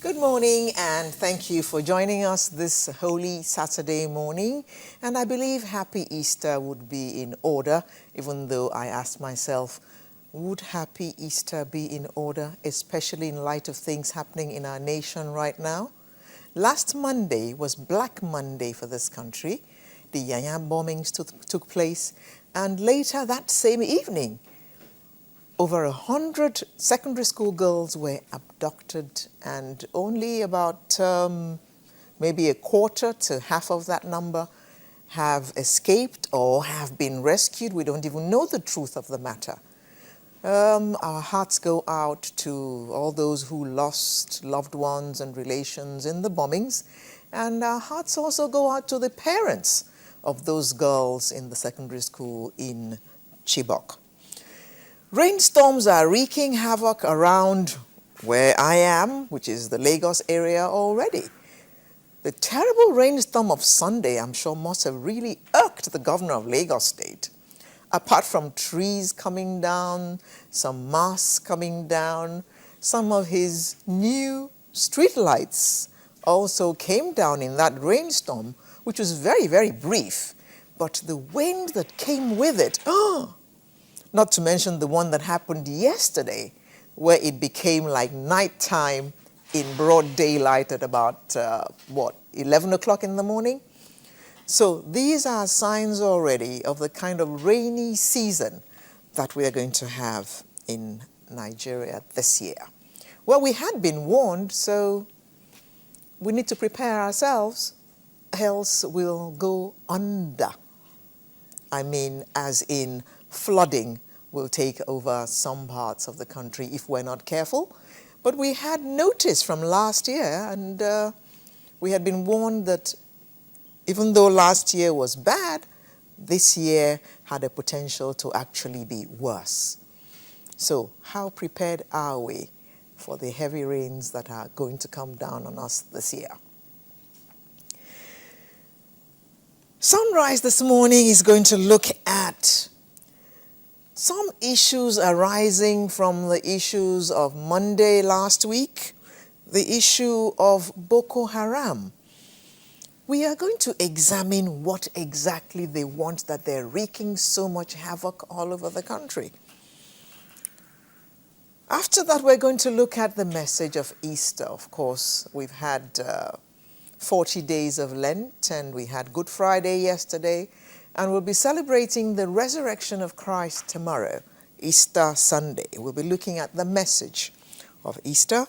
Good morning, and thank you for joining us this holy Saturday morning. And I believe Happy Easter would be in order, even though I asked myself, would Happy Easter be in order, especially in light of things happening in our nation right now? Last Monday was Black Monday for this country. The Yanya bombings took place, and later that same evening, over 100 secondary school girls were abducted, and only about maybe a quarter to half of that number have escaped or have been rescued. We don't even know the truth of the matter. Our hearts go out to all those who lost loved ones and relations in the bombings, and our hearts also go out to the parents of those girls in the secondary school in Chibok. Rainstorms are wreaking havoc around where I am, which is the Lagos area already. The terrible rainstorm of Sunday, I'm sure, must have really irked the governor of Lagos State. Apart from trees coming down, some masts coming down, some of his new street lights also came down in that rainstorm, which was very, very brief. But the wind that came with it, not to mention the one that happened yesterday, where it became like nighttime in broad daylight at about, 11 o'clock in the morning? So these are signs already of the kind of rainy season that we are going to have in Nigeria this year. Well, we had been warned, so we need to prepare ourselves, else we'll go under. I mean, as in flooding will take over some parts of the country if we're not careful. But we had notice from last year, and we had been warned that even though last year was bad, this year had a potential to actually be worse. So how prepared are we for the heavy rains that are going to come down on us this year? Sunrise this morning is going to look at some issues arising from the issues of Monday last week, the issue of Boko Haram. We are going to examine what exactly they want, that they're wreaking so much havoc all over the country. After that, we're going to look at the message of Easter. Of course, we've had 40 days of Lent, and we had Good Friday yesterday, and we'll be celebrating the resurrection of Christ tomorrow, Easter Sunday. We'll be looking at the message of Easter.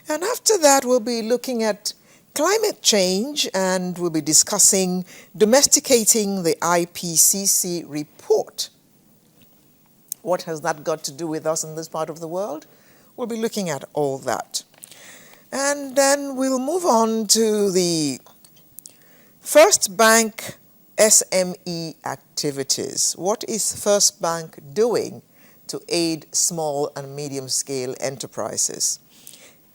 And after that, we'll be looking at climate change, and we'll be discussing domesticating the IPCC report. What has that got to do with us in this part of the world? We'll be looking at all that. And then we'll move on to the First Bank SME activities. What is First Bank doing to aid small and medium-scale enterprises?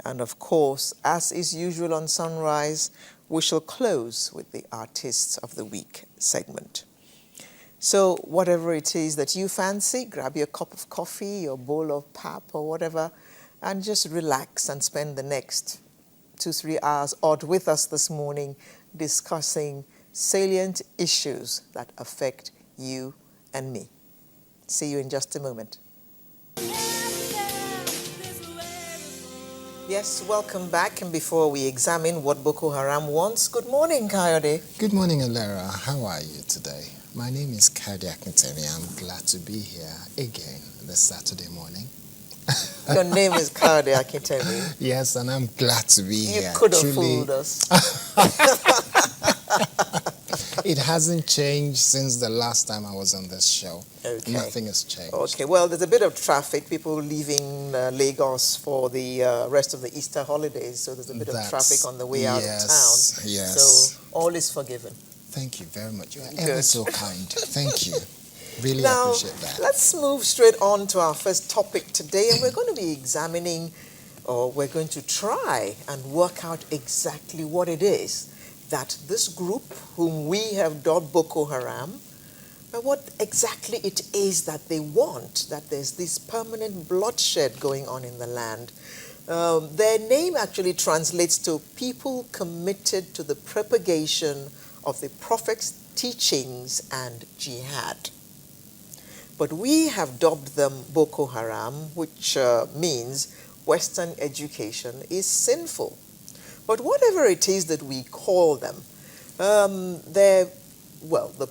And of course, as is usual on Sunrise, we shall close with the Artists of the Week segment. So whatever it is that you fancy, grab your cup of coffee, your bowl of pap or whatever, and just relax and spend the next 2-3 hours odd with us this morning discussing salient issues that affect you and me. See you in just a moment. Yes, welcome back. And before we examine what Boko Haram wants, good morning, Kayode. Good morning, Alera. How are you today? My name is Kayode Akintemi. I'm glad to be here again this Saturday morning. Your name is Kayode Akintemi. Yes, and I'm glad to be here. You could have fooled us. It hasn't changed since the last time I was on this show. Okay. Nothing has changed. Okay, well, there's a bit of traffic, people leaving Lagos for the rest of the Easter holidays, so there's a bit of traffic on the way out of town. Yes. So all is forgiven. Thank you very much. You are ever so kind. Thank you. Really appreciate that. Let's move straight on to our first topic today, and we're going to be examining, or we're going to try and work out exactly what it is that this group, whom we have dubbed Boko Haram, but what exactly it is that they want, that there's this permanent bloodshed going on in the land, Their name actually translates to people committed to the propagation of the Prophet's teachings and jihad. But we have dubbed them Boko Haram, which means Western education is sinful. But whatever it is that we call them, the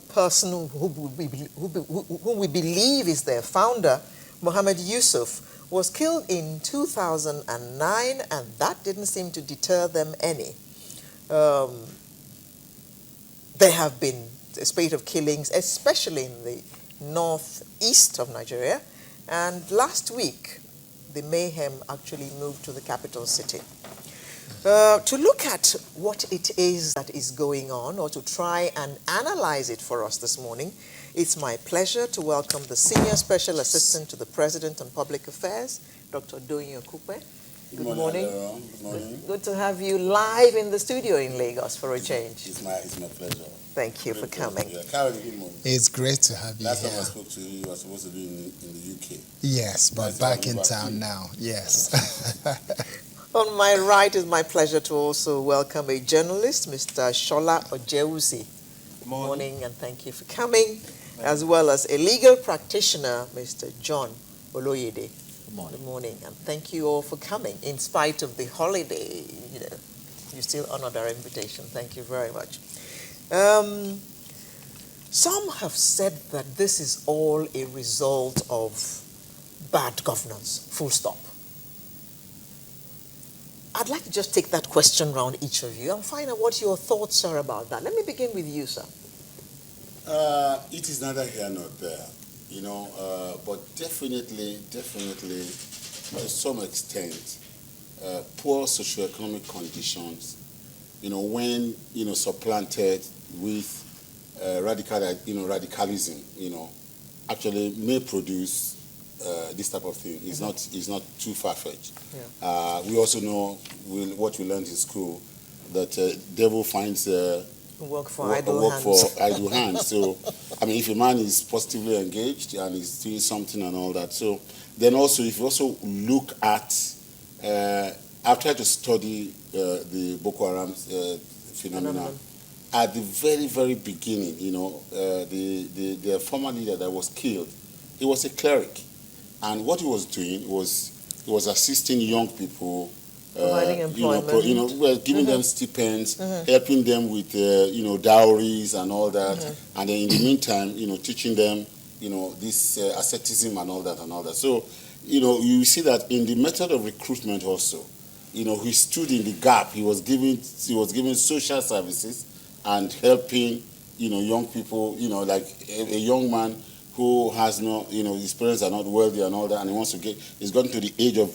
person whom we believe is their founder, Muhammad Yusuf, was killed in 2009, and that didn't seem to deter them any. There have been a spate of killings, especially in the northeast of Nigeria, and last week the mayhem actually moved to the capital city. To look at what it is that is going on, or to try and analyze it for us this morning, it's my pleasure to welcome the Senior Special Assistant to the President on Public Affairs, Dr. Okupe. Good morning. Good morning. Good to have you live in the studio in Lagos for a change. It's my pleasure. Thank you for coming. It's great to have you Last here. time I spoke to you, you were supposed to be in the UK. Yes, but Nice back to have in you back town too. now. Yes. On my right, it's my pleasure to also welcome a journalist, Mr. Shola Ojeusi. Good morning, and thank you for coming, as well as a legal practitioner, Mr. John Oloyede. Good morning. Good morning, and thank you all for coming. In spite of the holiday, you still honored our invitation. Thank you very much. Some have said that this is all a result of bad governance, full stop. I'd like to just take that question round each of you and find out what your thoughts are about that. Let me begin with you, sir. It is neither here nor there, but definitely, to some extent, poor socioeconomic conditions, when, supplanted with radicalism, actually may produce this type of thing. It's not too far-fetched. Yeah. We also know what we learned in school, that devil finds Work for work idle hands. for idle hands. So, if a man is positively engaged and is doing something and all that, so then also if you also look at, I've tried to study the Boko Haram phenomenon. At the very, very beginning, the former leader that was killed, he was a cleric. And what he was doing was he was assisting young people, Providing employment. giving them stipends, helping them with dowries and all that, and then in the meantime, teaching them this asceticism and all that. So you see that in the method of recruitment also, he stood in the gap. He was giving social services and helping young people, like a young man who has no, his parents are not wealthy and all that, and he wants to he's gotten to the age of,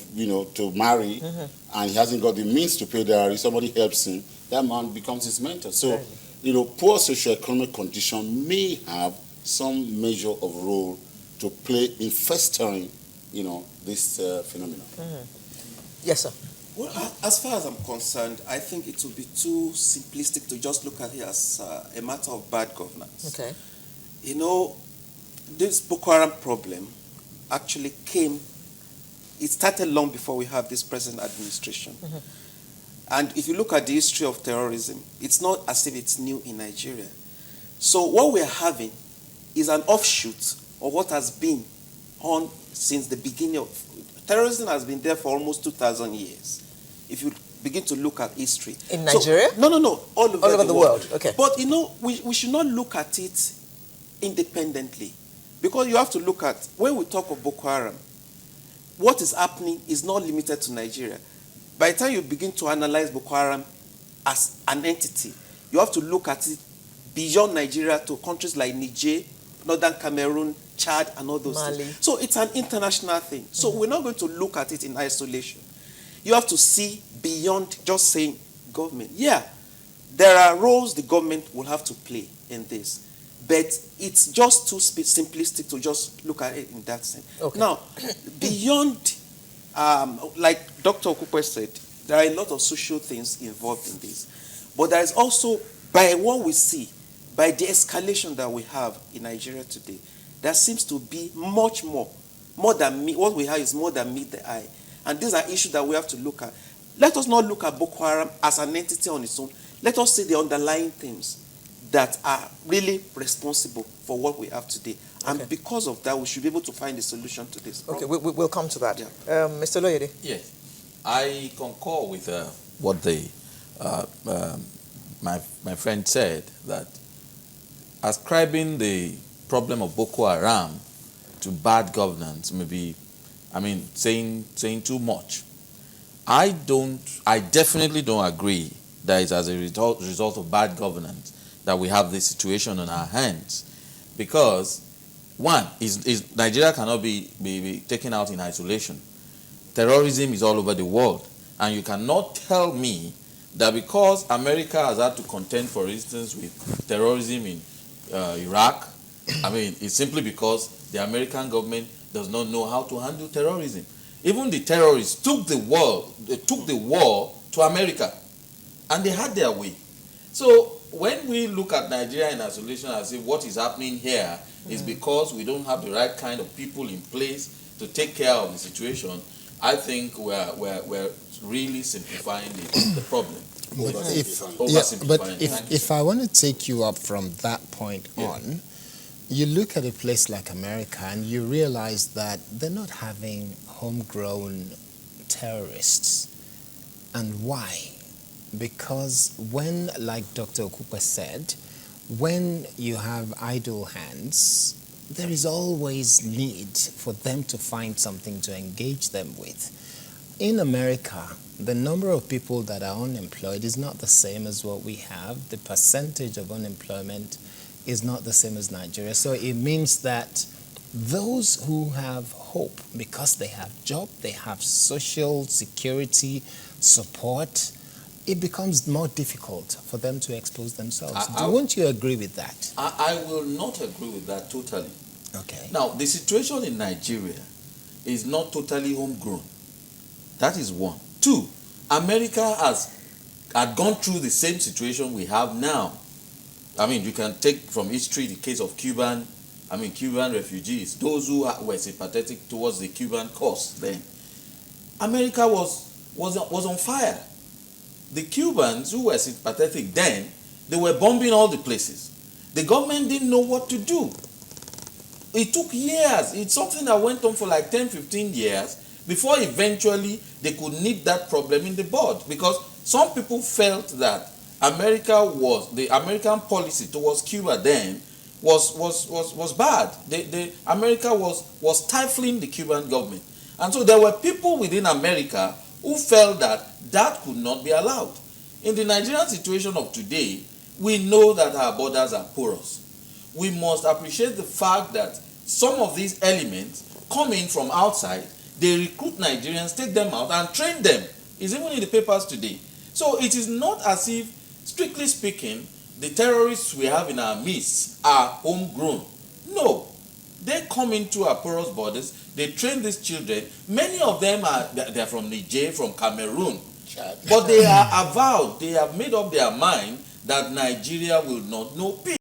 to marry, and he hasn't got the means to pay dowry. Somebody helps him, that man becomes his mentor. So, poor socioeconomic condition may have some measure of role to play in festering, this phenomenon. Yes, sir. Well, as far as I'm concerned, I think it would be too simplistic to just look at it as a matter of bad governance. Okay. This Boko Haram problem actually it started long before we have this present administration. And if you look at the history of terrorism, it's not as if it's new in Nigeria. So what we're having is an offshoot of what has been on since the beginning of terrorism. Has been there for almost 2,000 years. If you begin to look at history. In Nigeria? No. All over the world. Okay. But we should not look at it independently. Because you have to look at, when we talk of Boko Haram, what is happening is not limited to Nigeria. By the time you begin to analyze Boko Haram as an entity, you have to look at it beyond Nigeria to countries like Niger, Northern Cameroon, Chad, and all those Mali. things. So it's an international thing. So we're not going to look at it in isolation. You have to see beyond just saying government. Yeah, there are roles the government will have to play in this. But it's just too simplistic to just look at it in that sense. Okay. Now, beyond, like Dr. Okupe said, there are a lot of social things involved in this. But there is also, by what we see, by the escalation that we have in Nigeria today, there seems to be much more than what we have is more than meet the eye. And these are issues that we have to look at. Let us not look at Boko Haram as an entity on its own. Let us see the underlying themes that are really responsible for what we have today. And because of that, we should be able to find a solution to this problem. Okay, we'll come to that. Yeah. Mr. Loyede? Yes, I concur with what my friend said, that ascribing the problem of Boko Haram to bad governance may be, saying too much. I definitely don't agree that it's as a result of bad governance that we have this situation on our hands. Because, one, Nigeria cannot be taken out in isolation. Terrorism is all over the world. And you cannot tell me that because America has had to contend, for instance, with terrorism in Iraq, it's simply because the American government does not know how to handle terrorism. Even the terrorists took the war to America, and they had their way. So when we look at Nigeria in isolation and say what is happening here is because we don't have the right kind of people in place to take care of the situation, I think we're really simplifying the problem. But if I want to take you up from that point on, you look at a place like America and you realize that they're not having homegrown terrorists. And why? Because when, like Dr. Okupe said, when you have idle hands, there is always need for them to find something to engage them with. In America, the number of people that are unemployed is not the same as what we have. The percentage of unemployment is not the same as Nigeria. So it means that those who have hope, because they have job, they have social security support, it becomes more difficult for them to expose themselves. Won't you agree with that? I will not agree with that totally. Okay. Now, the situation in Nigeria is not totally homegrown. That is one. Two, America had gone through the same situation we have now. You can take from history the case of Cuban refugees, those who were sympathetic towards the Cuban cause then. America was on fire. The Cubans who were sympathetic then, they were bombing all the places. The government didn't know what to do. It took years. It's something that went on for like 10, 15 years before eventually they could nip that problem in the bud. Because some people felt that the American policy towards Cuba then was bad. America was stifling the Cuban government. And so there were people within America who felt that could not be allowed. In the Nigerian situation of today, we know that our borders are porous. We must appreciate the fact that some of these elements come in from outside, they recruit Nigerians, take them out and train them. It's even in the papers today. So it is not as if, strictly speaking, the terrorists we have in our midst are homegrown. No. They come into our porous borders, they train these children. Many of them they're from Niger, from Cameroon. But they are avowed, they have made up their mind that Nigeria will not know peace.